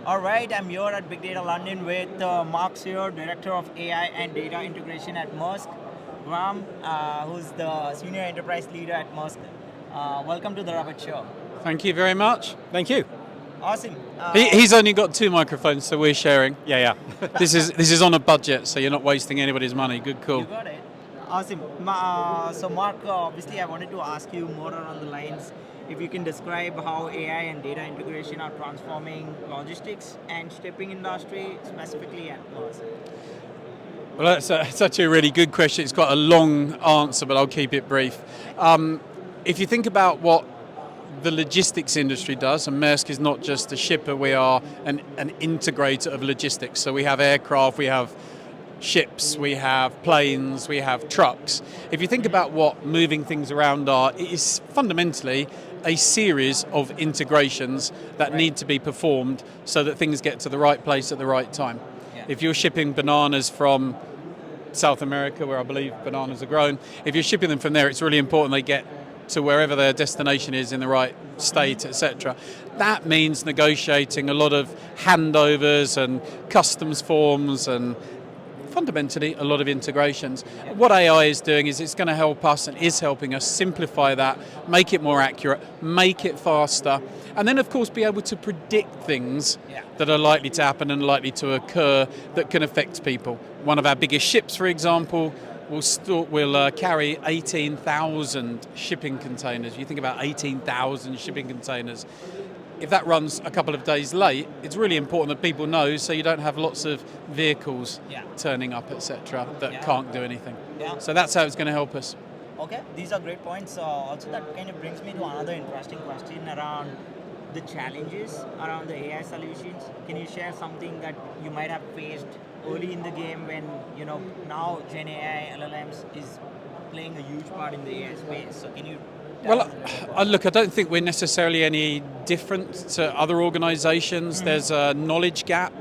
All right, I'm here at Big Data London with marksear, Director of AI and Data Integration at Maersk, Graham, who's the Senior Enterprise Leader at Maersk. Welcome to the Ravit show. Thank you very much. Thank you. Awesome. He's only got two microphones, so we're sharing. Yeah. This is on a budget, so you're not wasting anybody's money. Good call. You got it. Awesome. So Mark, obviously I wanted to ask you more around the lines, if you can describe how AI and data integration are transforming logistics and shipping industry, specifically at Maersk. Well, that's actually a really good question. It's quite a long answer, but I'll keep it brief. If you think about what the logistics industry does, and Maersk is not just a shipper, we are an integrator of logistics. So we have aircraft, we have ships, we have planes, we have trucks. If you think about what moving things around are, it is fundamentally a series of integrations that need to be performed so that things get to the right place at the right time. Yeah. If you're shipping bananas from South America, where I believe bananas are grown, if you're shipping them from there, it's really important they get to wherever their destination is in the right state, etc. That means negotiating a lot of handovers and customs forms and fundamentally a lot of integrations. What AI is doing is it's going to help us and is helping us simplify that, make it more accurate, make it faster, and then of course be able to predict things that are likely to happen and likely to occur that can affect people. One of our biggest ships, for example, will carry 18,000 shipping containers. You think about 18,000 shipping containers. If that runs a couple of days late, it's really important that people know so you don't have lots of vehicles turning up, etc., that can't do anything. So that's how it's going to help us. Okay, these are great points. Also, that kind of brings me to another interesting question around the challenges around the AI solutions. Can you share something that you might have faced early in the game when, now genai, LLMs is playing a huge part in the AI space? So can you Well, look, I don't think we're necessarily any different to other organizations. There's a knowledge gap,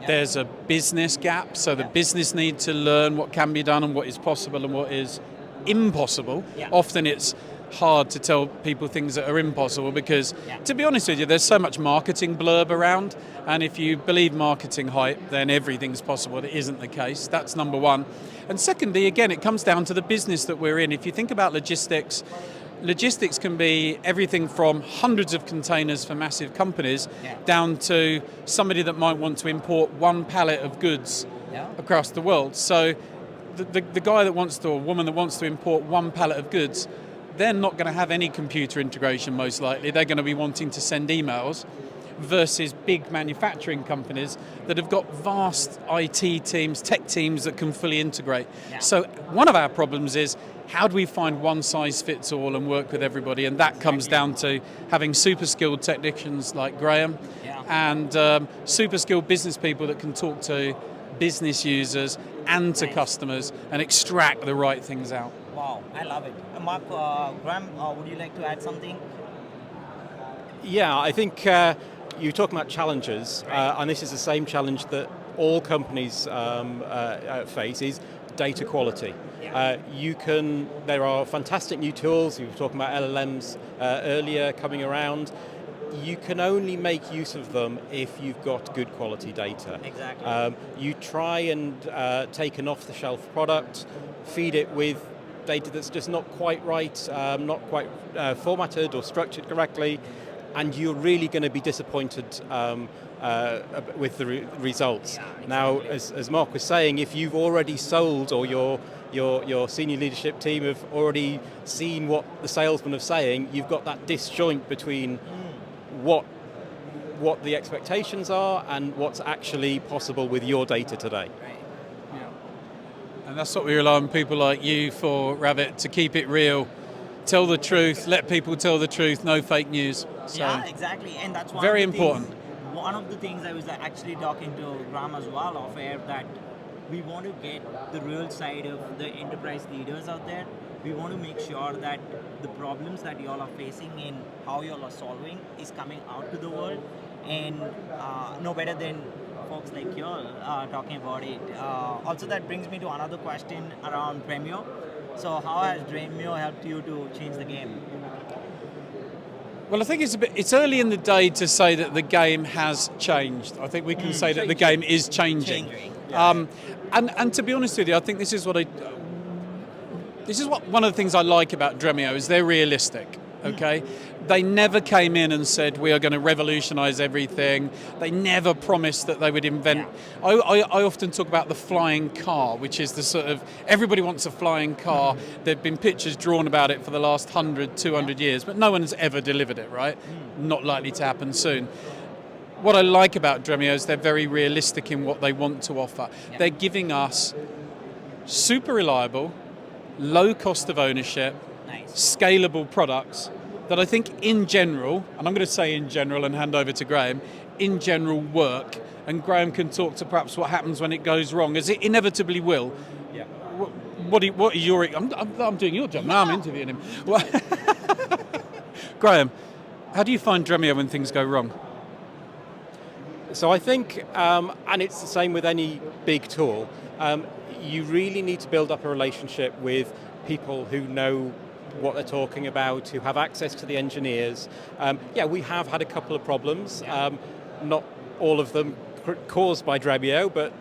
there's a business gap, so the business need to learn what can be done and what is possible and what is impossible. Often it's hard to tell people things that are impossible because, to be honest with you, there's so much marketing blurb around, and if you believe marketing hype, then everything's possible. It isn't the case. That's number one. And secondly, again, it comes down to the business that we're in. If you think about logistics can be everything from hundreds of containers for massive companies down to somebody that might want to import one pallet of goods across the world. So the guy that wants to, or woman that wants to import one pallet of goods, they're not going to have any computer integration most likely. They're going to be wanting to send emails versus big manufacturing companies that have got vast IT teams, tech teams that can fully integrate. So one of our problems is, how do we find one size fits all and work with everybody? And that comes down to having super skilled technicians like Graham and super skilled business people that can talk to business users and to customers and extract the right things out. Wow, I love it. Mark, Graham, would you like to add something? Yeah, I think you're talking about challenges, and this is the same challenge that all companies face, is data quality. There are fantastic new tools, you were talking about LLMs earlier coming around. You can only make use of them if you've got good quality data. Exactly. You try and take an off-the-shelf product, feed it with data that's just not quite right, not quite formatted or structured correctly, and you're really going to be disappointed with the results. Now, as Mark was saying, if you've already sold, or your senior leadership team have already seen what the salesmen are saying, you've got that disjoint between what the expectations are and what's actually possible with your data today. And that's what we rely on people like you for, Ravit, to keep it real, tell the truth, let people tell the truth, no fake news. So, exactly, and that's very important. One of the things I was actually talking to Graham as well off air, that we want to get the real side of the enterprise leaders out there. We want to make sure that the problems that you all are facing and how you all are solving is coming out to the world, and no better than folks like you all talking about it. Also, that brings me to another question around Dremio. So how has Dremio helped you to change the game? Well, I think it's early in the day to say that the game has changed. I think we can say that the game is changing. Yeah. And to be honest with you, I think this is what one of the things I like about Dremio is they're realistic. Okay, they never came in and said we are going to revolutionise everything. They never promised that they would invent. Yeah. I often talk about the flying car, which is the sort of everybody wants a flying car. There've been pictures drawn about it for the last 100, 200 years, but no one has ever delivered it. Right? Not likely to happen soon. What I like about Dremio is they're very realistic in what they want to offer. Yeah. They're giving us super reliable, low cost of ownership, scalable products that I think in general, and I'm going to say in general and hand over to Graham, in general work, and Graham can talk to perhaps what happens when it goes wrong, as it inevitably will. Yeah. What are your... I'm doing your job, now I'm interviewing him. Graham, how do you find Dremio when things go wrong? So I think, and it's the same with any big tool, you really need to build up a relationship with people who know what they're talking about, who have access to the engineers. We have had a couple of problems, not all of them caused by Dremio, but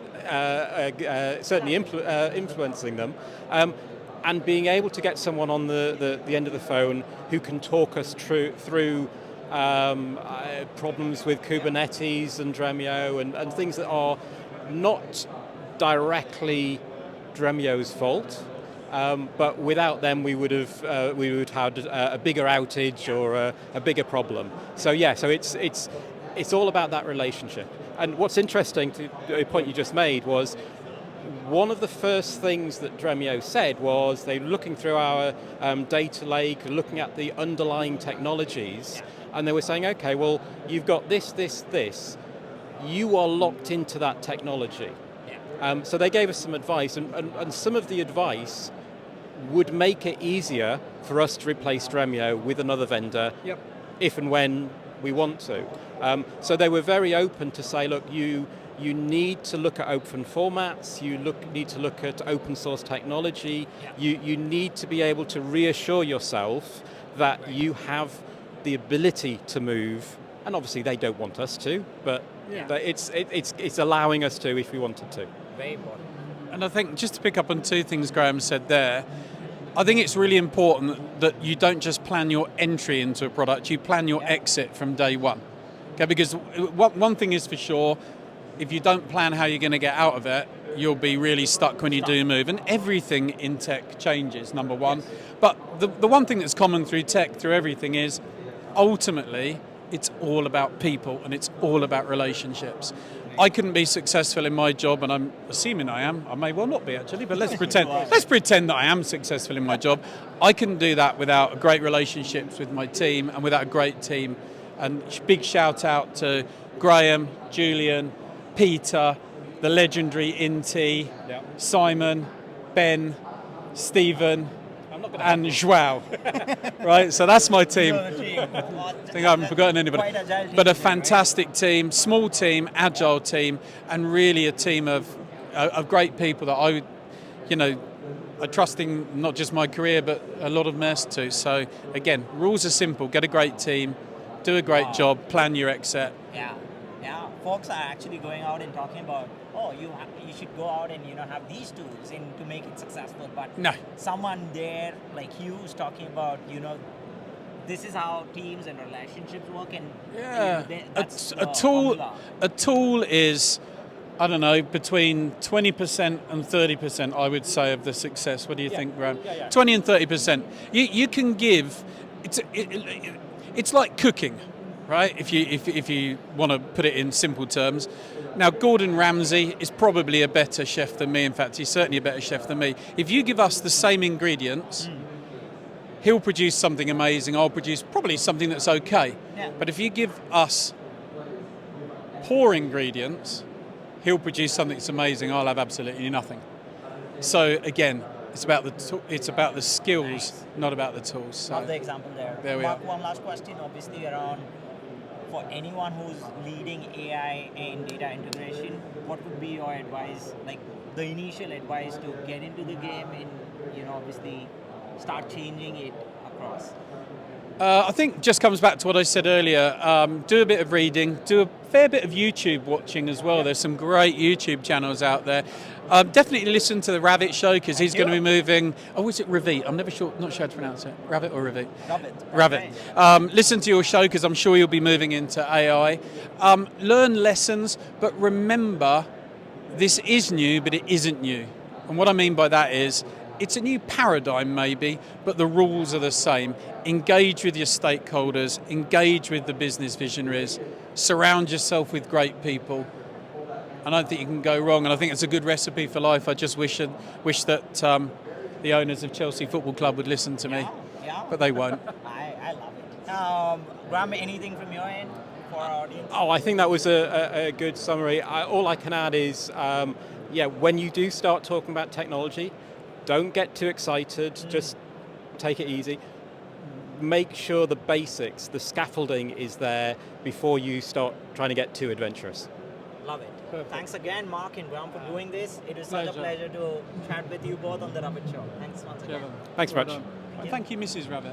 certainly influencing them. And being able to get someone on the end of the phone who can talk us through problems with Kubernetes and Dremio and things that are not directly Dremio's fault, but without them we would have had a bigger outage or a bigger problem. So it's all about that relationship. And what's interesting to the point you just made was one of the first things that Dremio said was they were looking through our data lake, looking at the underlying technologies, and they were saying, okay, well, you've got this, you are locked into that technology. So they gave us some advice, and some of the advice would make it easier for us to replace Dremio with another vendor if and when we want to. So they were very open to say, look, you need to look at open formats, need to look at open source technology, you need to be able to reassure yourself that you have the ability to move, and obviously they don't want us to, but it's allowing us to if we wanted to. Very important. And I think, just to pick up on two things Graham said there, I think it's really important that you don't just plan your entry into a product, you plan your exit from day one. Okay, because one thing is for sure, if you don't plan how you're going to get out of it, you'll be really stuck when you do move. And everything in tech changes, number one. But the one thing that's common through tech, through everything, is ultimately it's all about people and it's all about relationships. I couldn't be successful in my job, and I'm assuming I am. I may well not be, actually, but let's pretend. Let's pretend that I am successful in my job. I couldn't do that without great relationships with my team and without a great team. And big shout out to Graham, Julian, Peter, the legendary Inti, Simon, Ben, Stephen, and Joao. Right, so that's my team. I think I haven't forgotten anybody. But a fantastic team, small team, agile team, and really a team of great people that I are trusting not just my career, but a lot of Maersk too. So again, rules are simple: get a great team, do a great job, plan your exit. Yeah. Folks are actually going out and talking about, you should go out and have these tools to make it successful. But no, someone there like you is talking about this is how teams and relationships work, and that's a tool is, I don't know, between 20% and 30%, I would say, of the success. What do you think, Graham? 20 and 30%. You can give. It's like cooking, right? If you want to put it in simple terms. Now, Gordon Ramsay is probably a better chef than me. In fact, he's certainly a better chef than me. If you give us the same ingredients, he'll produce something amazing. I'll produce probably something that's okay. Yeah. But if you give us poor ingredients, he'll produce something that's amazing. I'll have absolutely nothing. So again, it's about the skills, not about the tools. So love the example there. There we are. One last question, obviously, around for anyone who's leading AI and data integration, what would be your advice, like the initial advice to get into the game and obviously start changing it across? I think just comes back to what I said earlier. Do a bit of reading, do a fair bit of YouTube watching as well. There's some great YouTube channels out there. Definitely listen to the Ravit show because he's going to be moving. Oh, is it Ravit? I'm not sure how to pronounce it. Ravit or Ravit? Ravit. Listen to your show because I'm sure you'll be moving into AI. Learn lessons, but remember, this is new, but it isn't new. And what I mean by that is, it's a new paradigm maybe, but the rules are the same. Engage with your stakeholders, engage with the business visionaries, surround yourself with great people. I don't think you can go wrong, and I think it's a good recipe for life. I just wish that the owners of Chelsea Football Club would listen to me, but they won't. I love it. Graham, anything from your end for our audience? Oh, I think that was a good summary. All I can add is, when you do start talking about technology, don't get too excited, just take it easy. Make sure the basics, the scaffolding is there before you start trying to get too adventurous. Love it. Perfect. Thanks again, Mark and Graham, for doing this. It was such a pleasure to chat with you both on the Ravit Show. Thanks once again. Thanks, Raj. Thank you, Mrs. Ravit.